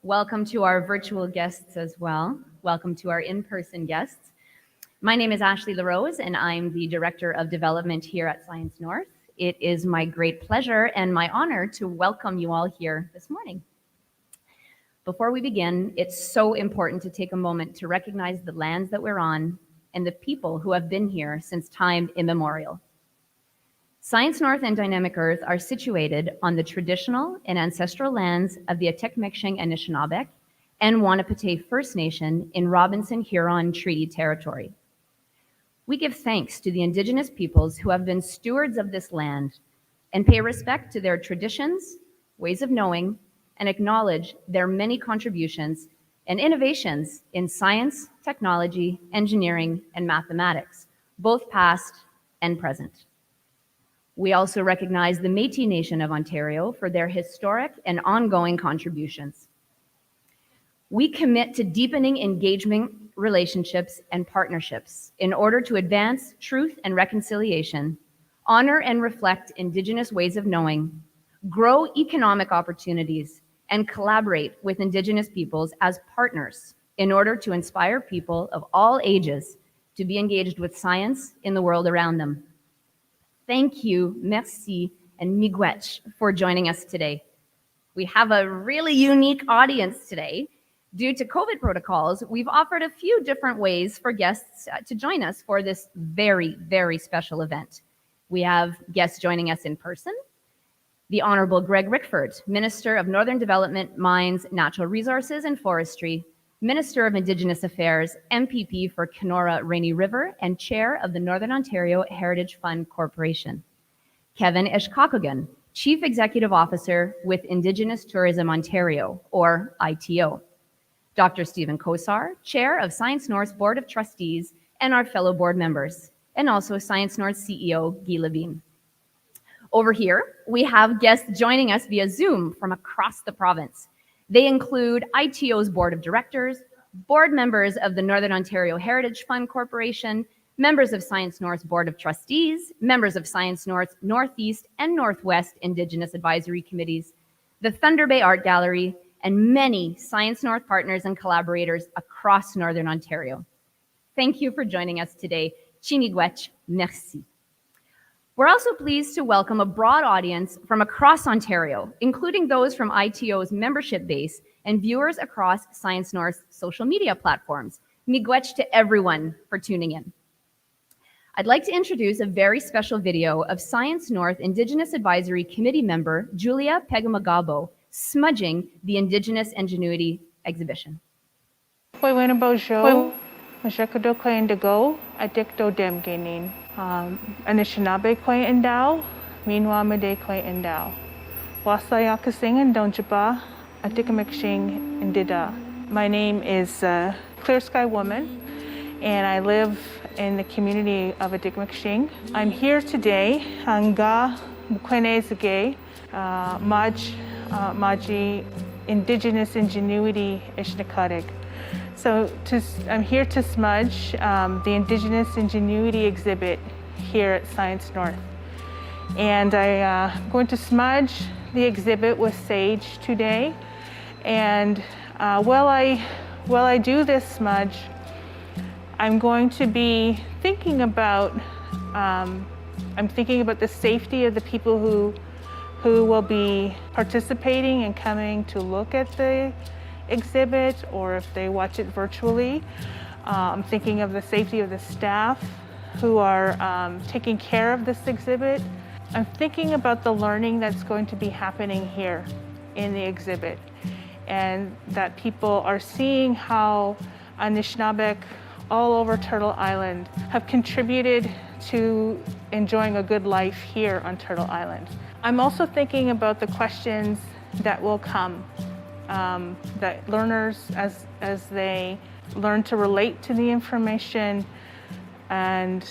Welcome to our virtual guests as well. Welcome to our in-person guests. My name is Ashley LaRose, and I'm the Director of Development here at Science North. It is my great pleasure and my honor to welcome you all here this morning. Before we begin, it's so important to take a moment to recognize the lands that we're on and the people who have been here since time immemorial. Science North and Dynamic Earth are situated on the traditional and ancestral lands of the Atikomeksing Anishinaabe and Wanapitei First Nation in Robinson Huron Treaty Territory. We give thanks to the Indigenous peoples who have been stewards of this land and pay respect to their traditions, ways of knowing, and acknowledge their many contributions and innovations in science, technology, engineering, and mathematics, both past and present. We also recognize the Métis Nation of Ontario for their historic and ongoing contributions. We commit to deepening engagement, relationships, and partnerships in order to advance truth and reconciliation, honor and reflect Indigenous ways of knowing, grow economic opportunities, and collaborate with Indigenous peoples as partners in order to inspire people of all ages to be engaged with science in the world around them. Thank you, merci, and miigwech for joining us today. We have a really unique audience today. Due to COVID protocols, we've offered a few different ways for guests to join us for this very, very special event. We have guests joining us in person, the Honorable Greg Rickford, Minister of Northern Development, Mines, Natural Resources and Forestry, Minister of Indigenous Affairs, MPP for Kenora Rainy River, and Chair of the Northern Ontario Heritage Fund Corporation. Kevin Eshkakogan, Chief Executive Officer with Indigenous Tourism Ontario, or ITO. Dr. Stephen Kosar, Chair of Science North's Board of Trustees, and our fellow board members, and also Science North CEO Guy Levine. Over here, we have guests joining us via Zoom from across the province. They include ITO's Board of Directors, board members of the Northern Ontario Heritage Fund Corporation, members of Science North's Board of Trustees, members of Science North's Northeast and Northwest Indigenous Advisory Committees, the Thunder Bay Art Gallery, and many Science North partners and collaborators across Northern Ontario. Thank you for joining us today. Chinigwech, merci. We're also pleased to welcome a broad audience from across Ontario, including those from ITO's membership base and viewers across Science North's social media platforms. Miigwech to everyone for tuning in. I'd like to introduce a very special video of Science North Indigenous Advisory Committee member Julia Pegamagabo smudging the Indigenous Ingenuity exhibition. Mashakado ko indigo, adikto dem gainin. Anishinaabe ko indao, Minwamade ko indao. Wasayakasingan donjaba, Atikomeksing indida. My name is Clear Sky Woman, and I live in the community of Atikomeksing. I'm here today, Hanga Mukwenezage, Maji Indigenous Ingenuity Ishnakarig. So I'm here to smudge the Indigenous Ingenuity exhibit here at Science North. And I'm going to smudge the exhibit with sage today. And while I do this smudge, I'm going to be thinking about, the safety of the people who will be participating and coming to look at the exhibit, or if they watch it virtually. I'm thinking of the safety of the staff who are taking care of this exhibit. I'm thinking about the learning that's going to be happening here in the exhibit, and that people are seeing how Anishinaabe all over Turtle Island have contributed to enjoying a good life here on Turtle Island. I'm also thinking about the questions that will come, that learners, as they learn to relate to the information and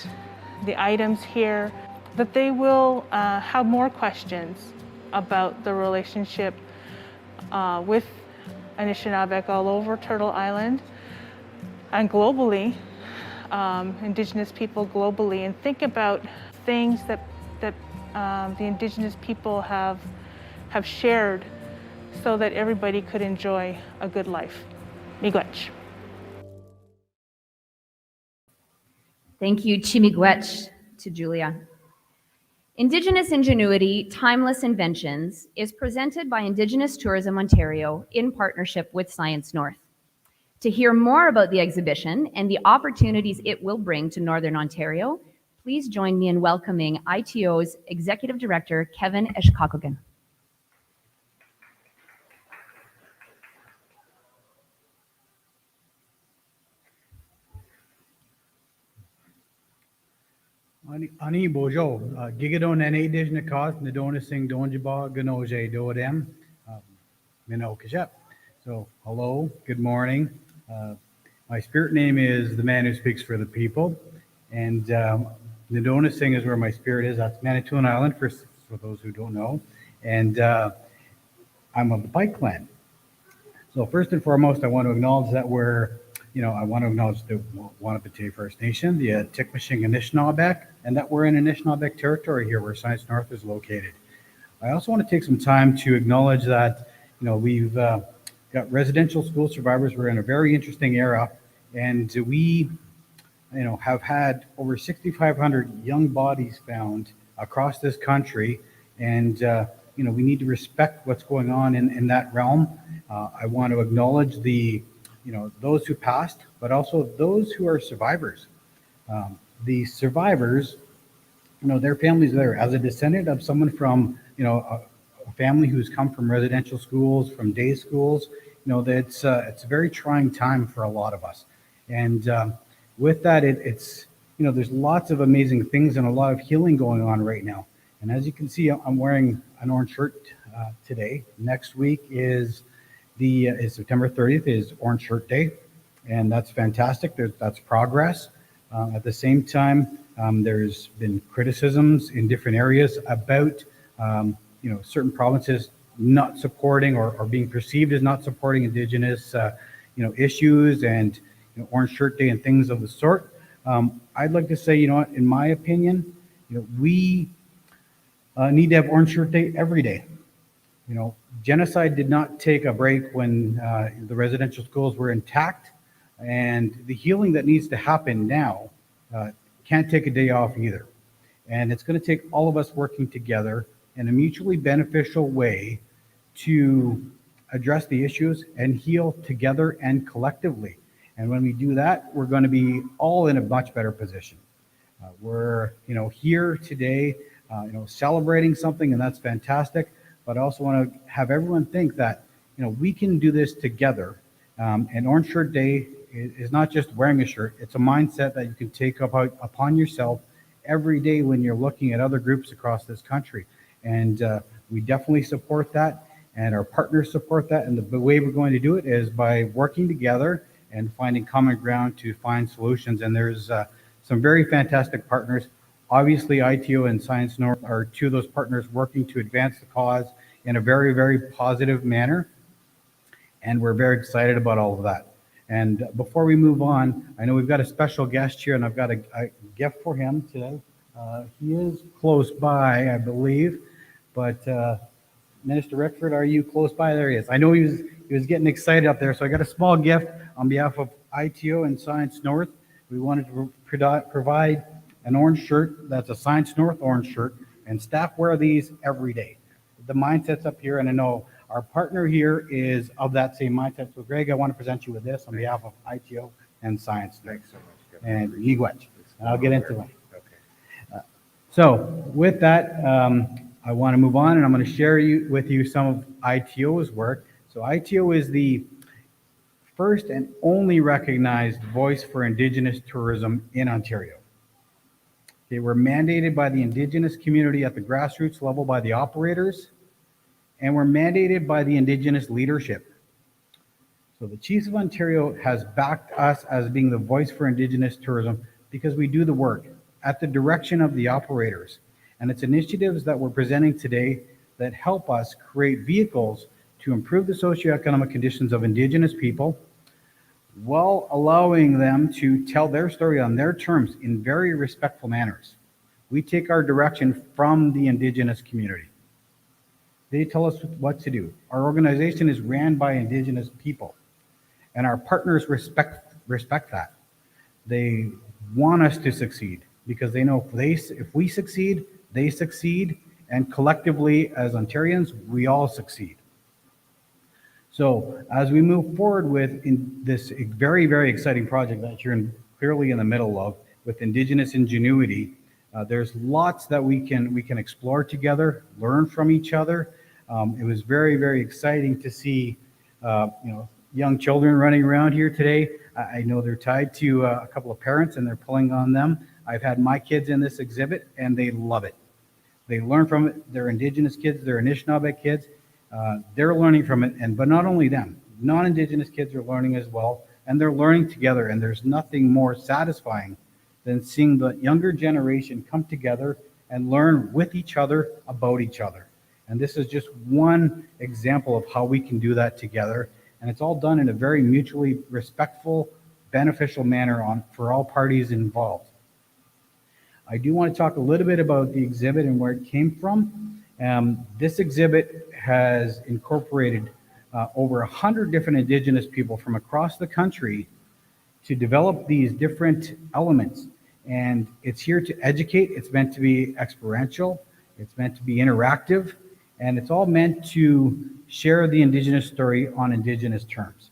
the items here, that they will have more questions about the relationship with Anishinaabe all over Turtle Island and globally, Indigenous people globally, and think about things that the Indigenous people have shared so that everybody could enjoy a good life. Miigwech. Thank you, Chimigwech, to Julia. Indigenous Ingenuity, Timeless Inventions is presented by Indigenous Tourism Ontario in partnership with Science North. To hear more about the exhibition and the opportunities it will bring to Northern Ontario, please join me in welcoming ITO's Executive Director, Kevin Eshkakogan. Ani bojo, gigadon ene dijnakas, nadona sing donjaba, ganoje doadem, minokajep. So, hello, good morning. My spirit name is the man who speaks for the people. And Nadona Sing is where my spirit is. That's Manitoulin Island, for those who don't know. And I'm of the Pike Clan. So first and foremost, I want to acknowledge that I want to acknowledge the Wahnapitae First Nation, the Tikmashing Anishinaabeg, and that we're in Anishinaabeg territory here where Science North is located. I also want to take some time to acknowledge that, we've got residential school survivors. We're in a very interesting era, and we, have had over 6,500 young bodies found across this country, and we need to respect what's going on in that realm. I want to acknowledge those who passed, but also those who are survivors. The survivors, their families there. As a descendant of someone from, a family who's come from residential schools, from day schools, it's a very trying time for a lot of us. And with that, it's there's lots of amazing things and a lot of healing going on right now. And as you can see, I'm wearing an orange shirt today. Next week is September 30th is Orange Shirt Day, and that's fantastic. That's progress. At the same time, there's been criticisms in different areas about certain provinces not supporting or being perceived as not supporting Indigenous issues and Orange Shirt Day and things of the sort. I'd like to say, in my opinion, we need to have Orange Shirt Day every day. Genocide did not take a break when the residential schools were intact, and the healing that needs to happen now can't take a day off either. And it's going to take all of us working together in a mutually beneficial way to address the issues and heal together and collectively. And when we do that, we're going to be all in a much better position. We're here today, celebrating something, and that's fantastic. But I also want to have everyone think that, we can do this together. And Orange Shirt Day is not just wearing a shirt. It's a mindset that you can take upon yourself every day when you're looking at other groups across this country. And we definitely support that, and our partners support that. And the way we're going to do it is by working together and finding common ground to find solutions. And there's some very fantastic partners. Obviously, ITO and Science North are two of those partners working to advance the cause in a very, very positive manner. And we're very excited about all of that. And before we move on, I know we've got a special guest here, and I've got a gift for him today. He is close by, I believe, but Minister Rickford, are you close by? There he is. I know he was getting excited up there, so I got a small gift on behalf of ITO and Science North. We wanted to provide an orange shirt. That's a Science North orange shirt, and staff wear these every day. The mindset's up here, and I know our partner here is of that same mindset. So Greg, I want to present you with this on behalf of ITO and Science North. Thanks so much. And Miigwech. I'll get into it. Okay. So with that, I want to move on, and I'm going to share with you some of ITO's work. So ITO is the first and only recognized voice for Indigenous tourism in Ontario. They were mandated by the Indigenous community at the grassroots level by the operators, and were mandated by the Indigenous leadership. So the Chiefs of Ontario has backed us as being the voice for Indigenous tourism because we do the work at the direction of the operators. And it's initiatives that we're presenting today that help us create vehicles to improve the socioeconomic conditions of Indigenous people while allowing them to tell their story on their terms in very respectful manners. We take our direction from the Indigenous community. They tell us what to do. Our organization is ran by Indigenous people, and our partners respect that. They want us to succeed because they know if we succeed, they succeed, and collectively as Ontarians, we all succeed. So as we move forward with this very, very exciting project that you're clearly in the middle of with Indigenous ingenuity, there's lots that we can explore together, learn from each other. It was very, very exciting to see young children running around here today. I know they're tied to a couple of parents and they're pulling on them. I've had my kids in this exhibit and they love it. They learn from it. They're Indigenous kids, they're Anishinaabe kids. They're learning from it, but not only them, non-Indigenous kids are learning as well, and they're learning together, and there's nothing more satisfying than seeing the younger generation come together and learn with each other about each other. And this is just one example of how we can do that together, and it's all done in a very mutually respectful, beneficial manner for all parties involved. I do want to talk a little bit about the exhibit and where it came from. This exhibit has incorporated over 100 different Indigenous people from across the country to develop these different elements. And it's here to educate, it's meant to be experiential, it's meant to be interactive, and it's all meant to share the Indigenous story on Indigenous terms.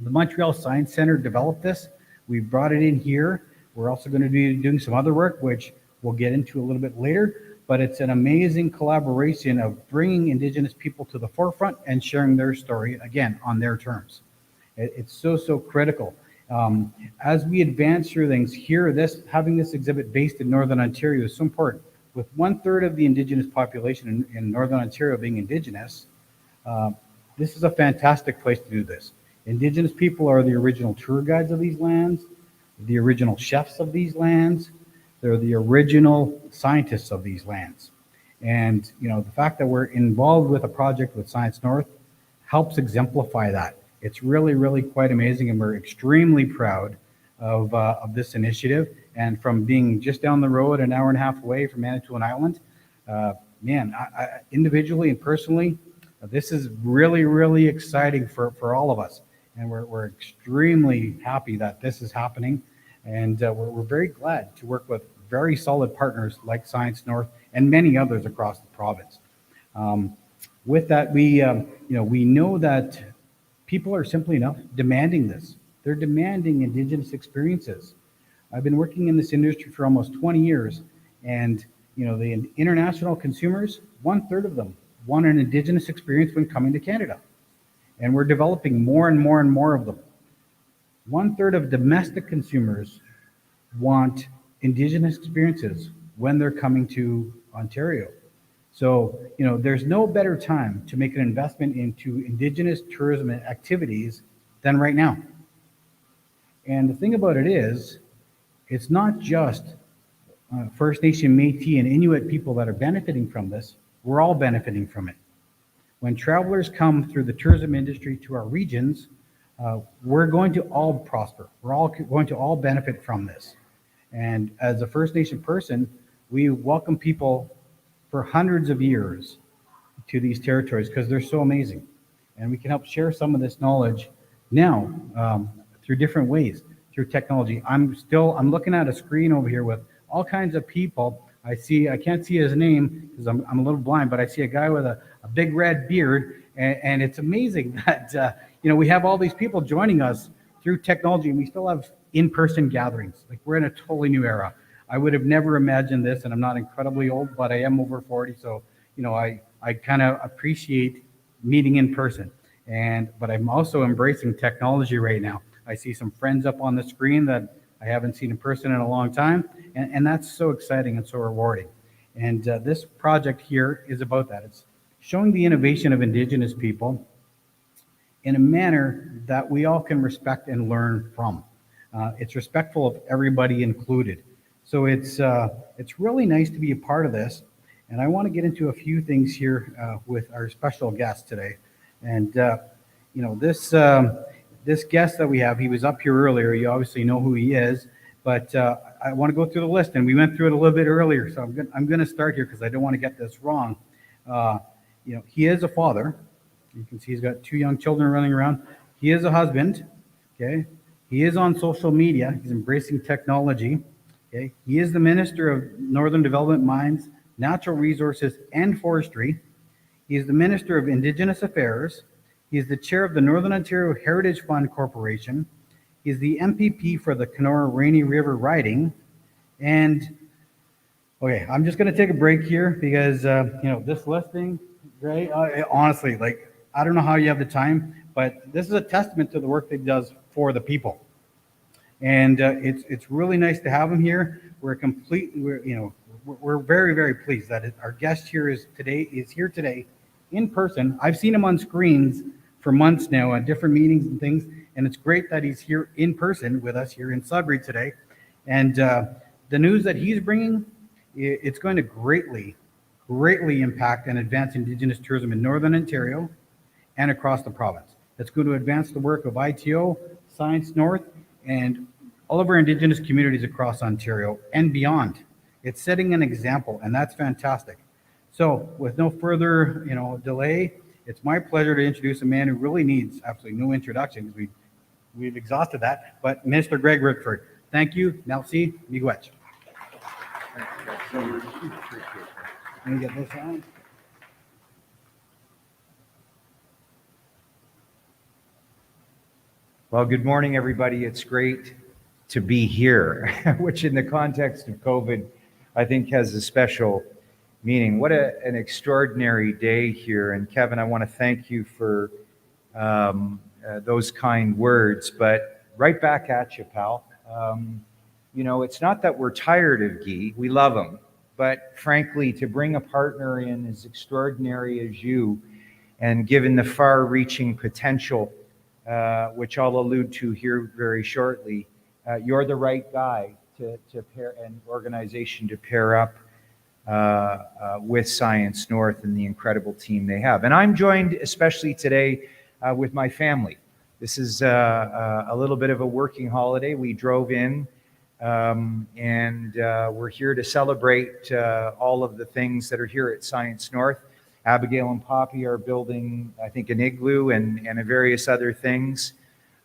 The Montreal Science Centre developed this. We brought it in here. We're also going to be doing some other work, which we'll get into a little bit later, but it's an amazing collaboration of bringing Indigenous people to the forefront and sharing their story, again, on their terms. It's so critical. As we advance through things here, having this exhibit based in Northern Ontario is so important. With 1/3 of the Indigenous population in Northern Ontario being Indigenous, this is a fantastic place to do this. Indigenous people are the original tour guides of these lands, the original chefs of these lands, they're the original scientists of these lands. And the fact that we're involved with a project with Science North helps exemplify that. It's really, really quite amazing, and we're extremely proud of this initiative. And from being just down the road, an hour and a half away from Manitoulin Island, I individually and personally, this is really, really exciting for all of us. And we're extremely happy that this is happening. And we're very glad to work with very solid partners like Science North and many others across the province. With that, we know that people are simply enough demanding this. They're demanding Indigenous experiences. I've been working in this industry for almost 20 years, and the international consumers, 1/3 of them want an Indigenous experience when coming to Canada. And we're developing more and more and more of them. 1/3 of domestic consumers want Indigenous experiences when they're coming to Ontario. So, there's no better time to make an investment into Indigenous tourism activities than right now. And the thing about it is, it's not just First Nation, Métis, and Inuit people that are benefiting from this. We're all benefiting from it. When travelers come through the tourism industry to our regions, we're going to all prosper. We're all going to all benefit from this. And as a First Nation person, we welcome people for hundreds of years to these territories because they're so amazing. And we can help share some of this knowledge now through different ways, through technology. I'm looking at a screen over here with all kinds of people. I can't see his name because I'm a little blind, but I see a guy with a big red beard, and it's amazing that we have all these people joining us through technology, and we still have in-person gatherings. Like, we're in a totally new era. I would have never imagined this, and I'm not incredibly old, but I am over 40, so I kind of appreciate meeting in person. But I'm also embracing technology right now. I see some friends up on the screen that I haven't seen in person in a long time, and that's so exciting and so rewarding. And this project here is about that. It's showing the innovation of Indigenous people in a manner that we all can respect and learn from. It's respectful of everybody included. So it's really nice to be a part of this. And I want to get into a few things here with our special guest today. And this guest that we have, he was up here earlier. You obviously know who he is, but I want to go through the list, and we went through it a little bit earlier. So I'm going to start here because I don't want to get this wrong. he is a father. You can see he's got 2 young children running around. He is a husband. Okay. He is on social media. He's embracing technology. Okay. He is the Minister of Northern Development, Mines, Natural Resources, and Forestry. He is the Minister of Indigenous Affairs. He is the Chair of the Northern Ontario Heritage Fund Corporation. He is the MPP for the Kenora Rainy River riding. And okay, I'm just going to take a break here because this listing, right? Honestly, like, I don't know how you have the time, but this is a testament to the work that he does for the people. And it's really nice to have him here. We're very, very pleased that our guest here is here today in person. I've seen him on screens for months now at different meetings and things, and it's great that he's here in person with us here in Sudbury today. And the news that he's bringing, it's going to greatly impact and advance Indigenous tourism in Northern Ontario and across the province. It's going to advance the work of ITO, Science North, and all of our Indigenous communities across Ontario and beyond. It's setting an example, and that's fantastic. So with no further delay, it's my pleasure to introduce a man who really needs absolutely no introduction because we've exhausted that, but Mr. Greg Rickford. Thank you. Merci. Miigwech. Let me get this on. Well, good morning, everybody. It's great to be here, which in the context of COVID, I think has a special meaning. What an extraordinary day here. And Kevin, I want to thank you for those kind words, but right back at you, pal. It's not that we're tired of Guy. We love him. But frankly, to bring a partner in as extraordinary as you, and given the far-reaching potential, which I'll allude to here very shortly, you're the right guy to pair an organization to pair up with Science North and the incredible team they have. And I'm joined especially today with my family. This is a little bit of a working holiday. We drove in and we're here to celebrate all of the things that are here at Science North. Abigail and Poppy are building, I think, an igloo and various other things.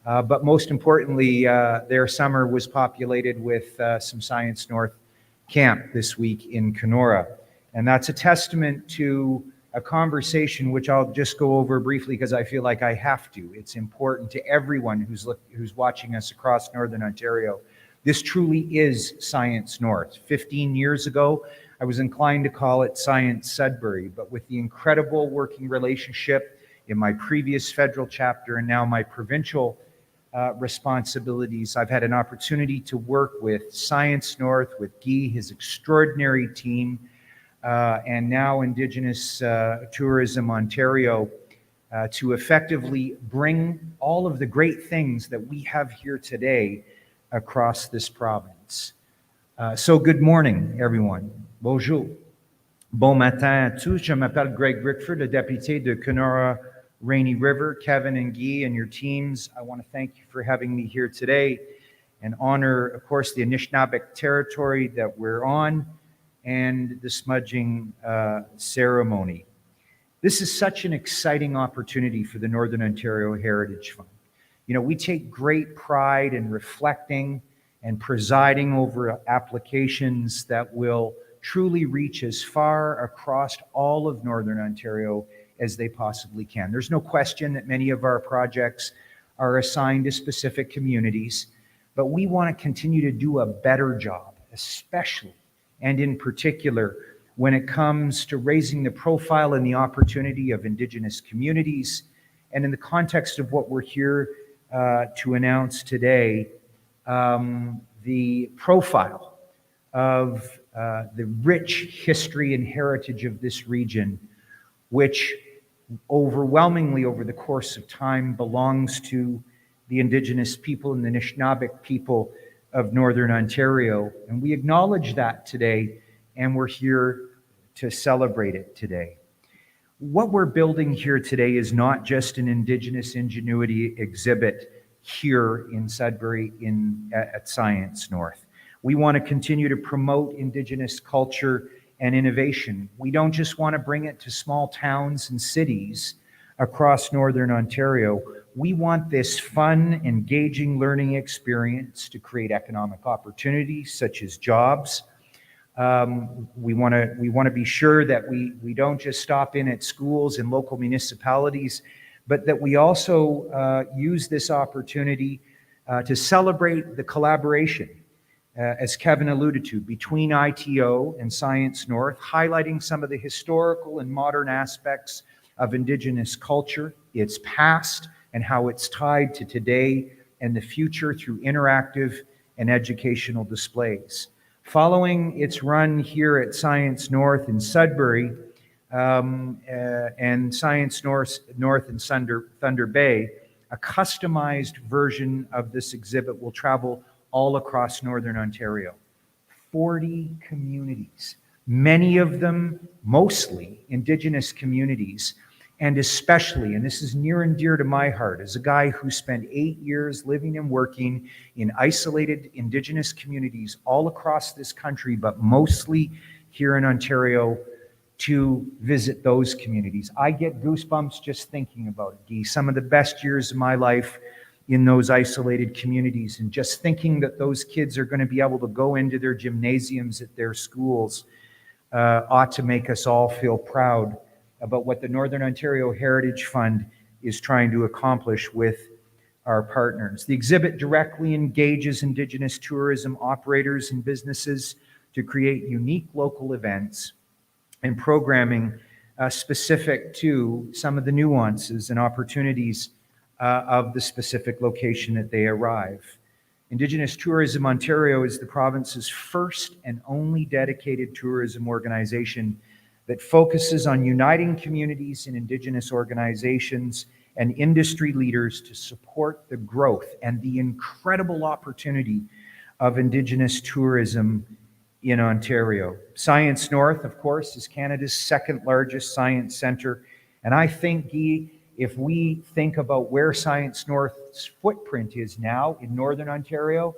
But most importantly, their summer was populated with some Science North camp this week in Kenora. And that's a testament to a conversation which I'll just go over briefly because I feel like I have to. It's important to everyone who's watching us across Northern Ontario. This truly is Science North. 15 years ago, I was inclined to call it Science Sudbury, but with the incredible working relationship in my previous federal chapter and now my provincial responsibilities, I've had an opportunity to work with Science North, with Guy, his extraordinary team, and now Indigenous Tourism Ontario, to effectively bring all of the great things that we have here today across this province. So good morning, everyone. Bonjour. Bon matin à tous. Je m'appelle Greg Rickford, le député de Kenora Rainy River. Kevin and Guy and your teams, I want to thank you for having me here today and honor, of course, the Anishinaabeg territory that we're on and the smudging ceremony. This is such an exciting opportunity for the Northern Ontario Heritage Fund. We take great pride in reflecting and presiding over applications that will truly reach as far across all of Northern Ontario as they possibly can. There's no question that many of our projects are assigned to specific communities, but we want to continue to do a better job, especially and in particular when it comes to raising the profile and the opportunity of Indigenous communities. And in the context of what we're here to announce today, the profile of the rich history and heritage of this region, which overwhelmingly over the course of time belongs to the Indigenous people and the Anishinaabeg people of Northern Ontario. And we acknowledge that today, and we're here to celebrate it today. What we're building here today is not just an Indigenous ingenuity exhibit here in Sudbury at Science North. We want to continue to promote Indigenous culture and innovation. We don't just want to bring it to small towns and cities across Northern Ontario. We want this fun, engaging learning experience to create economic opportunities such as jobs. We want to be sure that we don't just stop in at schools and local municipalities, but that we also use this opportunity to celebrate the collaboration, as Kevin alluded to, between ITO and Science North, highlighting some of the historical and modern aspects of Indigenous culture, its past, and how it's tied to today and the future through interactive and educational displays. Following its run here at Science North in Sudbury and Science North in Thunder Bay, a customized version of this exhibit will travel all across Northern Ontario. 40 communities, many of them mostly Indigenous communities, and especially, and this is near and dear to my heart, as a guy who spent 8 years living and working in isolated Indigenous communities all across this country, but mostly here in Ontario, to visit those communities. I get goosebumps just thinking about it, Guy. Some of the best years of my life in those isolated communities, and just thinking that those kids are going to be able to go into their gymnasiums at their schools ought to make us all feel proud about what the Northern Ontario Heritage Fund is trying to accomplish with our partners. The exhibit directly engages Indigenous tourism operators and businesses to create unique local events and programming specific to some of the nuances and opportunities of the specific location that they arrive. Indigenous Tourism Ontario is the province's first and only dedicated tourism organization that focuses on uniting communities and Indigenous organizations and industry leaders to support the growth and the incredible opportunity of Indigenous tourism in Ontario. Science North, of course, is Canada's second largest science centre. And I think, Guy, if we think about where Science North's footprint is now in Northern Ontario,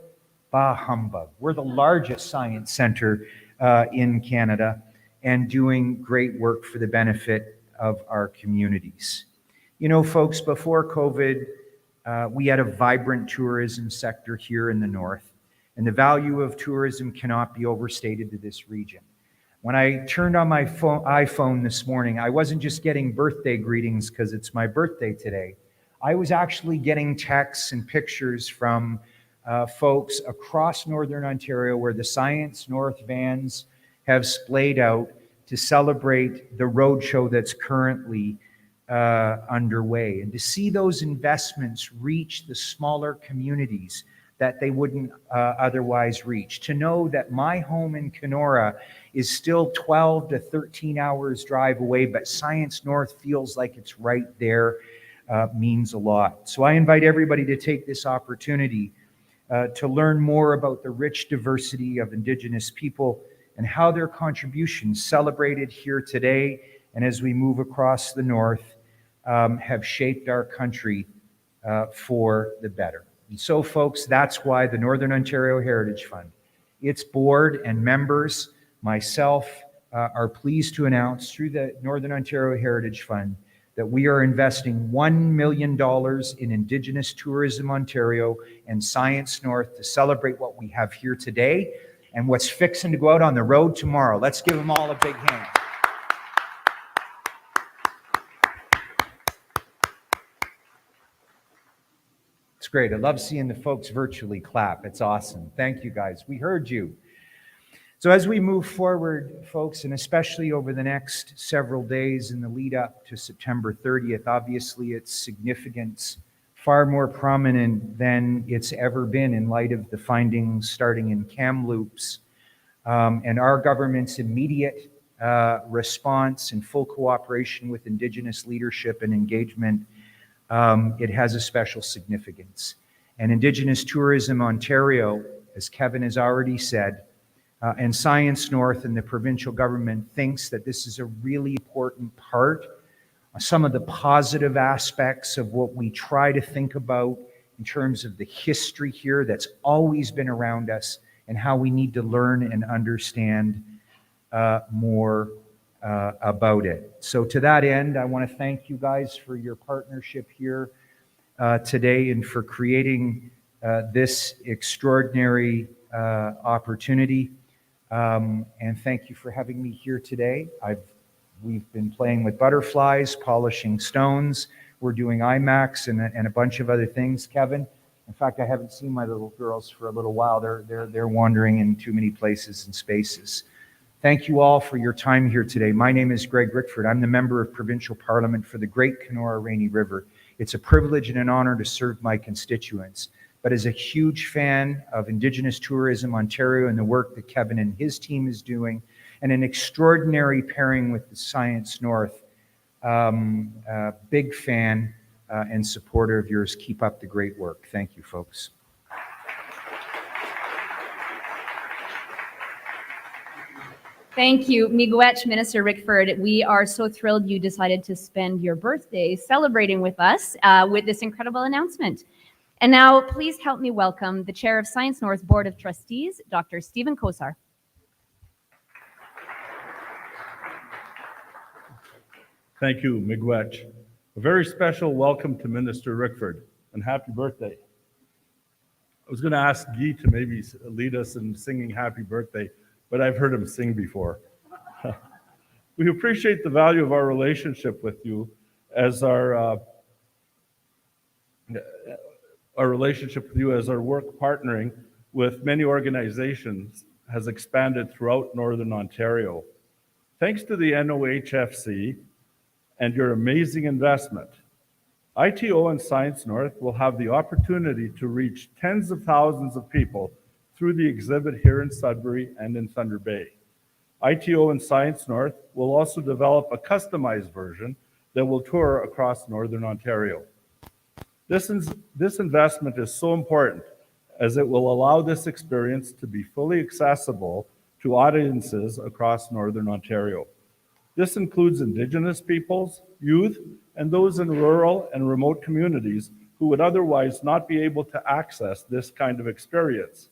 bah humbug. We're the largest science centre in Canada and doing great work for the benefit of our communities. You know, folks, before COVID, we had a vibrant tourism sector here in the North, and the value of tourism cannot be overstated to this region. When I turned on my iPhone this morning, I wasn't just getting birthday greetings because it's my birthday today. I was actually getting texts and pictures from folks across Northern Ontario where the Science North vans have splayed out to celebrate the roadshow that's currently underway. And to see those investments reach the smaller communities that they wouldn't otherwise reach. To know that my home in Kenora is still 12 to 13 hours drive away, but Science North feels like it's right there, means a lot. So I invite everybody to take this opportunity to learn more about the rich diversity of Indigenous people and how their contributions celebrated here today and as we move across the North have shaped our country for the better. And so, folks, that's why the Northern Ontario Heritage Fund, its board and members, myself, are pleased to announce through the Northern Ontario Heritage Fund that we are investing $1 million in Indigenous Tourism Ontario and Science North to celebrate what we have here today and what's fixing to go out on the road tomorrow. Let's give them all a big hand. It's great. I love seeing the folks virtually clap. It's awesome. Thank you, guys. We heard you. So as we move forward, folks, and especially over the next several days in the lead up to September 30th, obviously its significance far more prominent than it's ever been in light of the findings starting in Kamloops and our government's immediate response and full cooperation with Indigenous leadership and engagement. It has a special significance. And Indigenous Tourism Ontario, as Kevin has already said, and Science North and the provincial government thinks that this is a really important part of some of the positive aspects of what we try to think about in terms of the history here that's always been around us and how we need to learn and understand more about it. So to that end, I want to thank you guys for your partnership here today and for creating this extraordinary opportunity. And thank you for having me here today. We've been playing with butterflies, polishing stones. We're doing IMAX and a bunch of other things, Kevin. In fact, I haven't seen my little girls for a little while. They're wandering in too many places and spaces. Thank you all for your time here today. My name is Greg Rickford. I'm the member of Provincial Parliament for the Great Kenora Rainy River. It's a privilege and an honor to serve my constituents. But as a huge fan of Indigenous Tourism Ontario and the work that Kevin and his team is doing, and an extraordinary pairing with the Science North, big fan and supporter of yours. Keep up the great work. Thank you, folks. Thank you, Miigwech, Minister Rickford. We are so thrilled you decided to spend your birthday celebrating with us with this incredible announcement. And now, please help me welcome the Chair of Science North Board of Trustees, Dr. Stephen Kosar. Thank you, Miigwech. A very special welcome to Minister Rickford, and happy birthday. I was going to ask Guy to maybe lead us in singing happy birthday, but I've heard him sing before. We appreciate the value of our relationship with you as our relationship with you as our work partnering with many organizations has expanded throughout Northern Ontario. Thanks to the NOHFC and your amazing investment, ITO and Science North will have the opportunity to reach tens of thousands of people through the exhibit here in Sudbury and in Thunder Bay. ITO and Science North will also develop a customized version that will tour across Northern Ontario. This investment is so important as it will allow this experience to be fully accessible to audiences across Northern Ontario. This includes Indigenous peoples, youth, and those in rural and remote communities who would otherwise not be able to access this kind of experience.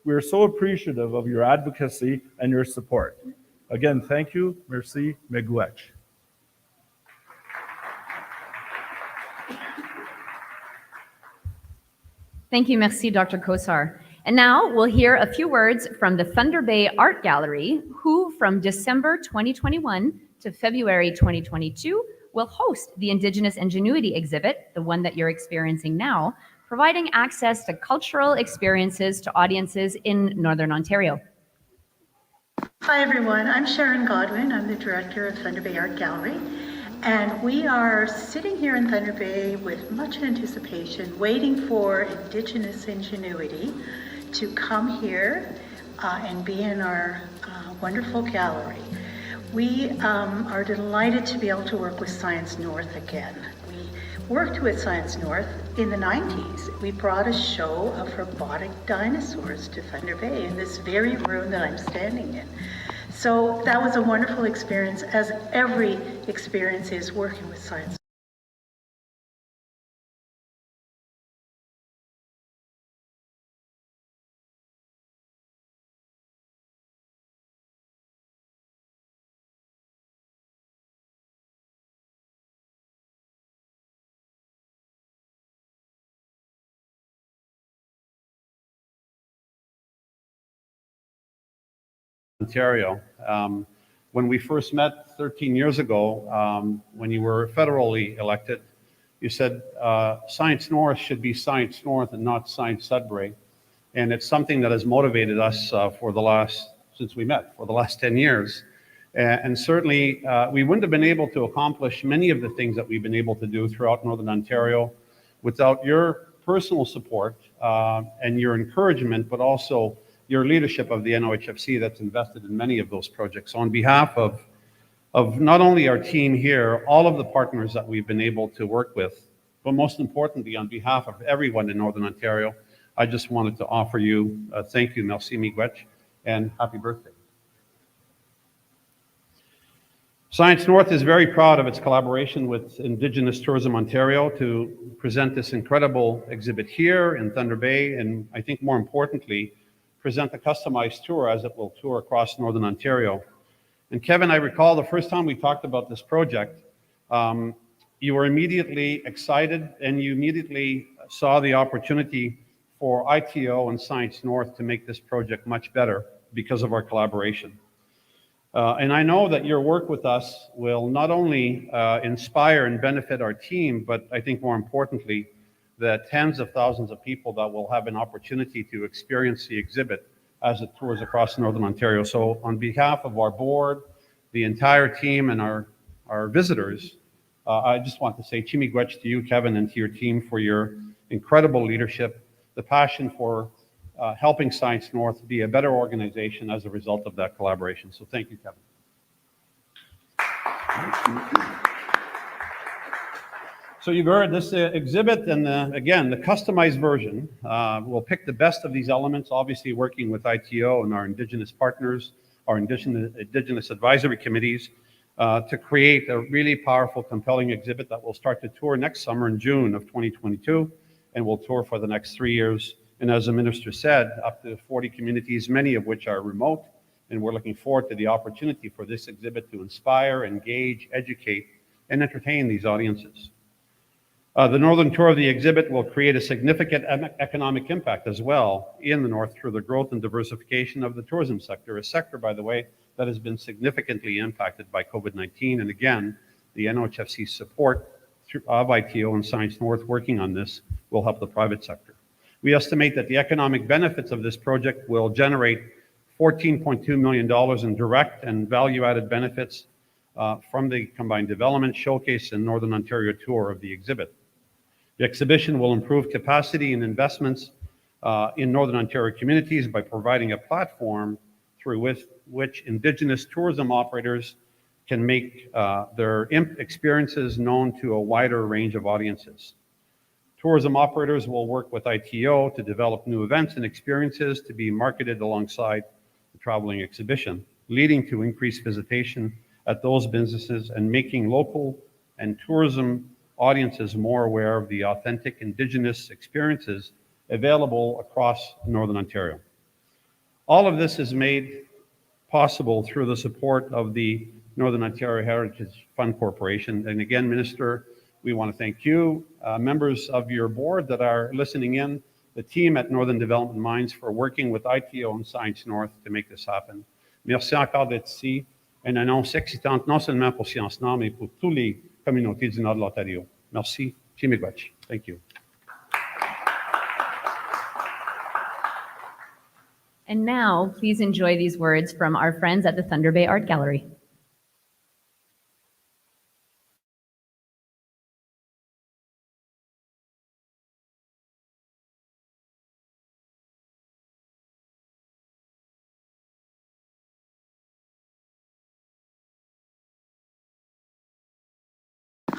We are so appreciative of your advocacy and your support. Again, thank you. Merci, Miigwech. Thank you, merci, Dr. Kosar. And now we'll hear a few words from the Thunder Bay Art Gallery, who from December 2021 to February 2022 will host the Indigenous Ingenuity exhibit, the one that you're experiencing now, providing access to cultural experiences to audiences in Northern Ontario. Hi everyone, I'm Sharon Godwin. I'm the director of Thunder Bay Art Gallery. And we are sitting here in Thunder Bay with much anticipation, waiting for Indigenous Ingenuity to come here and be in our wonderful gallery. We are delighted to be able to work with Science North again. We worked with Science North in the 90s. We brought a show of robotic dinosaurs to Thunder Bay in this very room that I'm standing in. So that was a wonderful experience, as every experience is working with Science. Ontario. When we first met 13 years ago, when you were federally elected, you said Science North should be Science North and not Science Sudbury. And it's something that has motivated us since we met, for the last 10 years. And certainly we wouldn't have been able to accomplish many of the things that we've been able to do throughout Northern Ontario without your personal support and your encouragement, but also your leadership of the NOHFC that's invested in many of those projects. So on behalf of not only our team here, all of the partners that we've been able to work with, but most importantly, on behalf of everyone in Northern Ontario, I just wanted to offer you a thank you, merci miigwech, and happy birthday. Science North is very proud of its collaboration with Indigenous Tourism Ontario to present this incredible exhibit here in Thunder Bay, and I think more importantly, present a customized tour as it will tour across Northern Ontario. And Kevin, I recall the first time we talked about this project, you were immediately excited and you immediately saw the opportunity for ITO and Science North to make this project much better because of our collaboration. And I know that your work with us will not only inspire and benefit our team, but I think more importantly, the tens of thousands of people that will have an opportunity to experience the exhibit as it tours across Northern Ontario. So on behalf of our board, the entire team, and our visitors, I just want to say Chimigwech to you, Kevin, and to your team for your incredible leadership, the passion for helping Science North be a better organization as a result of that collaboration. So thank you, Kevin. So you've heard this exhibit, and again, the customized version. We'll pick the best of these elements, obviously working with ITO and our Indigenous partners, our Indigenous advisory committees, to create a really powerful, compelling exhibit that will start to tour next summer in June of 2022, and will tour for the next 3 years. And as the minister said, up to 40 communities, many of which are remote, and we're looking forward to the opportunity for this exhibit to inspire, engage, educate, and entertain these audiences. The northern tour of the exhibit will create a significant economic impact as well in the north through the growth and diversification of the tourism sector, a sector, by the way, that has been significantly impacted by COVID-19. And again, the NOHFC's support of ITO and Science North working on this will help the private sector. We estimate that the economic benefits of this project will generate $14.2 million in direct and value-added benefits from the combined development, showcase, and Northern Ontario tour of the exhibit. The exhibition will improve capacity and investments in Northern Ontario communities by providing a platform through which Indigenous tourism operators can make their experiences known to a wider range of audiences. Tourism operators will work with ITO to develop new events and experiences to be marketed alongside the traveling exhibition, leading to increased visitation at those businesses and making local and tourism audiences more aware of the authentic Indigenous experiences available across Northern Ontario. All of this is made possible through the support of the Northern Ontario Heritage Fund Corporation. And again, Minister, we want to thank you, members of your board that are listening in, the team at Northern Development Mines for working with ITO and Science North to make this happen. Merci encore d'être ici. Une annonce excitante, non seulement pour Science Nord, mais pour toutes les communautés du nord de l'Ontario. Merci. Chimigwech. Thank you. And now, please enjoy these words from our friends at the Thunder Bay Art Gallery.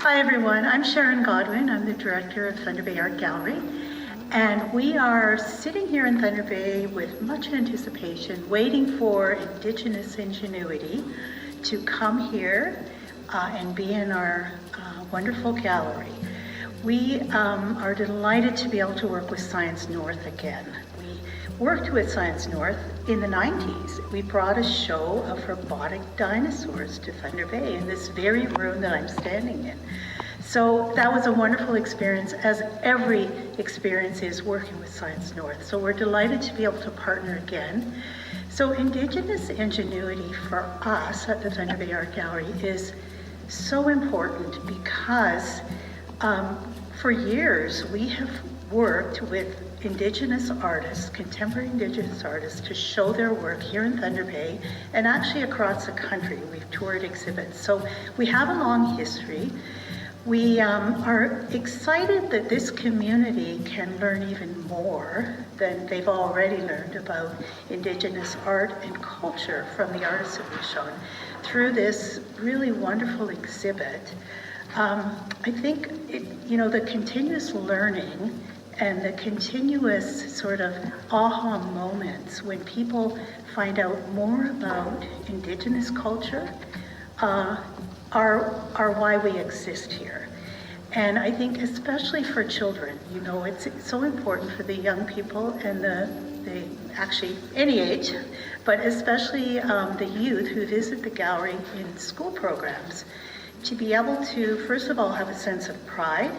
Hi everyone, I'm Sharon Godwin. I'm the director of Thunder Bay Art Gallery. And we are sitting here in Thunder Bay with much anticipation, waiting for Indigenous ingenuity to come here and be in our wonderful gallery. We are delighted to be able to work with Science North again. We worked with Science North in the 90s. We brought a show of robotic dinosaurs to Thunder Bay in this very room that I'm standing in. So that was a wonderful experience, as every experience is working with Science North. So we're delighted to be able to partner again. So Indigenous ingenuity for us at the Thunder Bay Art Gallery is so important because for years we have worked with Indigenous artists, contemporary Indigenous artists, to show their work here in Thunder Bay and actually across the country. We've toured exhibits. So we have a long history. We are excited that this community can learn even more than they've already learned about Indigenous art and culture from the artists that we've shown through this really wonderful exhibit. I think, the continuous learning and the continuous sort of aha moments when people find out more about Indigenous culture are why we exist here. And I think especially for children, it's so important for the young people and the actually any age, but especially the youth who visit the gallery in school programs, to be able to, first of all, have a sense of pride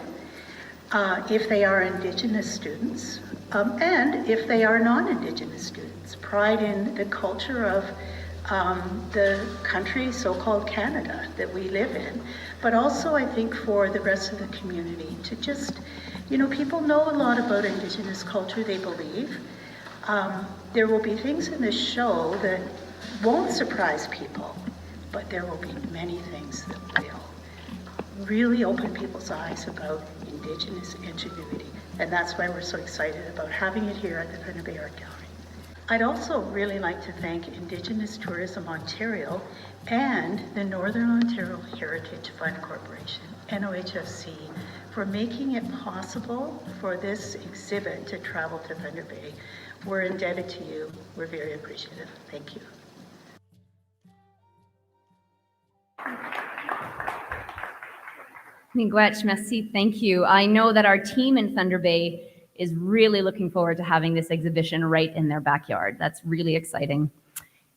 if they are Indigenous students, and if they are non-Indigenous students, pride in the culture of the country, so-called Canada, that we live in, but also I think for the rest of the community to just, you know, people know a lot about Indigenous culture, they believe. There will be things in this show that won't surprise people, but there will be many things that will really open people's eyes about Indigenous ingenuity. And that's why we're so excited about having it here at the Thunder Bay Art Gallery. I'd also really like to thank Indigenous Tourism Ontario and the Northern Ontario Heritage Fund Corporation, NOHFC, for making it possible for this exhibit to travel to Thunder Bay. We're indebted to you. We're very appreciative. Thank you. Miigwech, merci, thank you. I know that our team in Thunder Bay is really looking forward to having this exhibition right in their backyard. That's really exciting.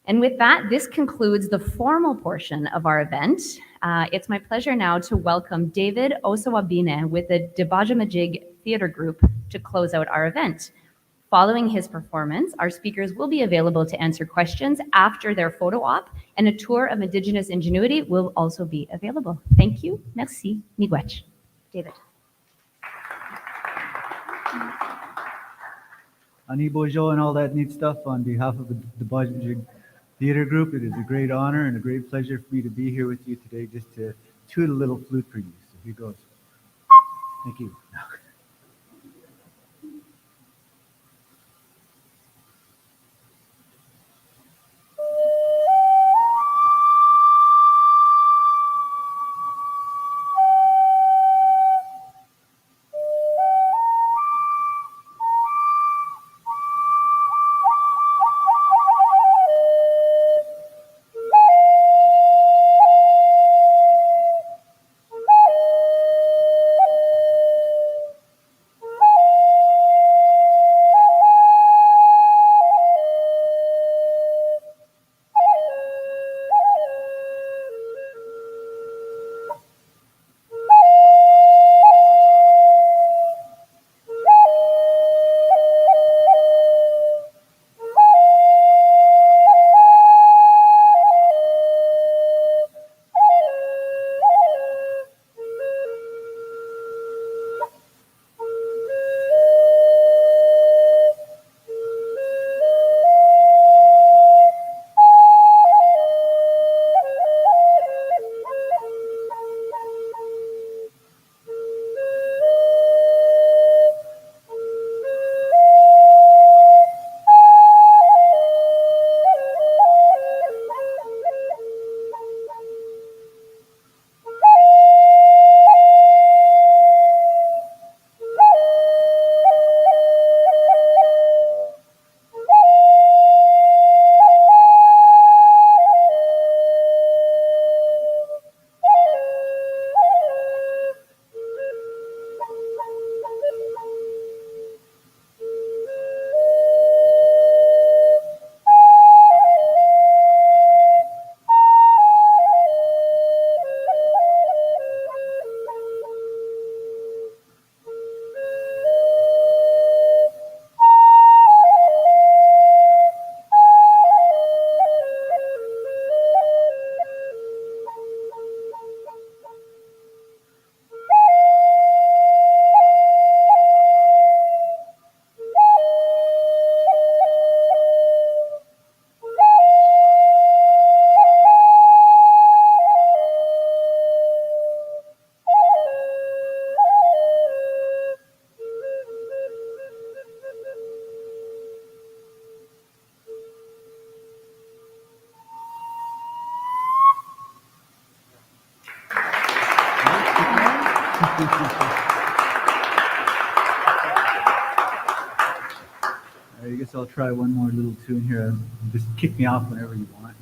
And with that, this concludes the formal portion of our event. It's my pleasure now to welcome David Osawabine with the Debajamajig Theatre Group to close out our event. Following his performance, our speakers will be available to answer questions after their photo op, and a tour of Indigenous ingenuity will also be available. Thank you. Merci. Miigwech. David. Ani Bojo and all that neat stuff on behalf of the Budget Theatre Group. It is a great honor and a great pleasure for me to be here with you today just to toot a little flute for you. So here goes. Thank you. I guess I'll try one more little tune here. Just kick me off whenever you want.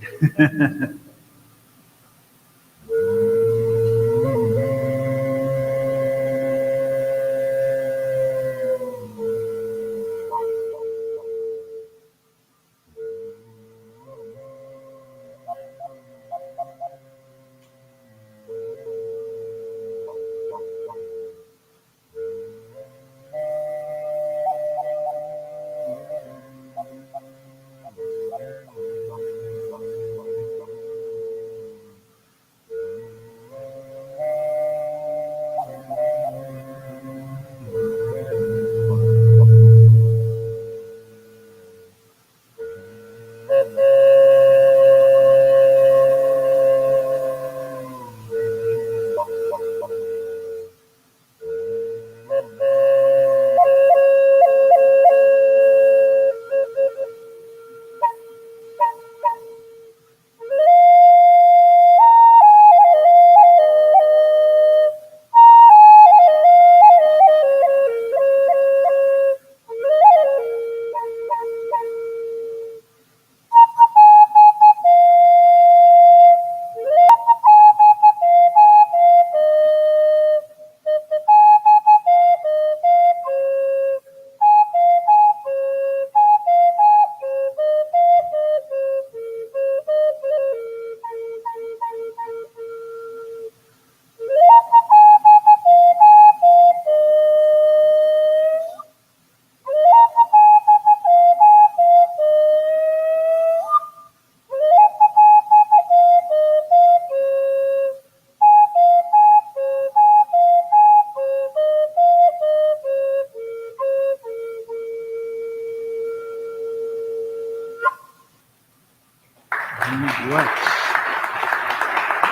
What? All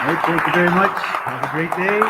right, thank you very much. Have a great day.